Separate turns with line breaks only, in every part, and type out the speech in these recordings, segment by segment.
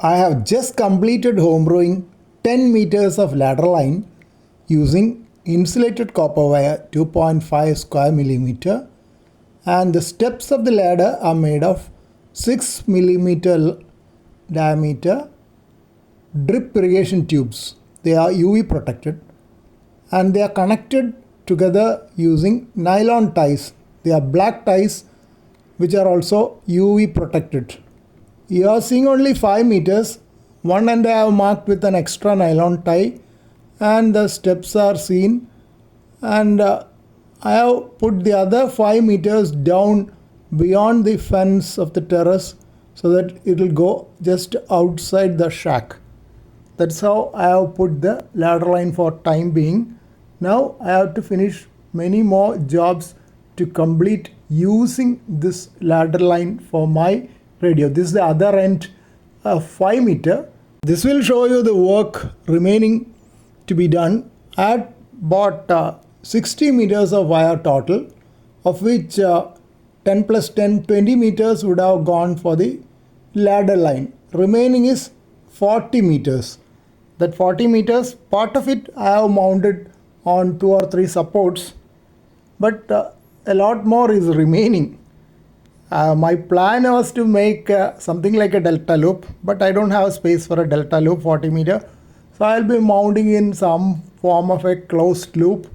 I have just completed homebrewing 10 meters of ladder line using insulated copper wire 2.5 square millimeter, and the steps of the ladder are made of 6 millimeter diameter drip irrigation tubes. They are UV protected and they are connected together using nylon ties. They are black ties which are also UV protected. You are seeing only 5 meters. One end I have marked with an extra nylon tie and the steps are seen, and I have put the other 5 meters down beyond the fence of the terrace so that it will go just outside the shack. That's how I have put the ladder line for time being. Now I have to finish many more jobs to complete using this ladder line for my radio. This is the other end of 5 meter. This will show you the work remaining to be done. I had bought 60 meters of wire total, of which 10 plus 10, 20 meters would have gone for the ladder line. Remaining is 40 meters. That 40 meters, part of it I have mounted on 2 or 3 supports, but a lot more is remaining. My plan was to make something like a delta loop, but I don't have space for a delta loop 40 meter. So I'll be mounting in some form of a closed loop.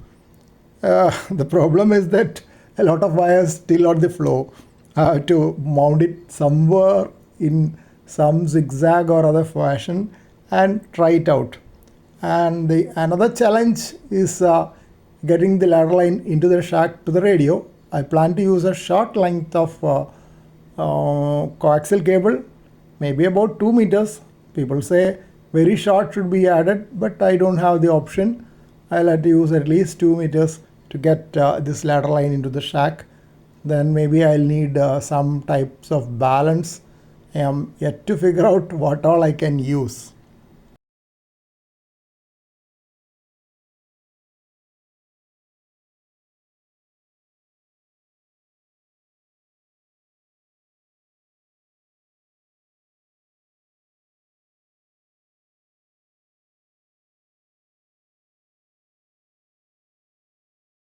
The problem is that a lot of wires still on the floor. I have to mount it somewhere in some zigzag or other fashion and try it out. And another challenge is getting the ladder line into the shack to the radio. I plan to use a short length of coaxial cable, maybe about 2 meters. People say very short should be added, but I don't have the option. I'll have to use at least 2 meters to get this ladder line into the shack. Then maybe I'll need some types of balance. I am yet to figure out what all I can use.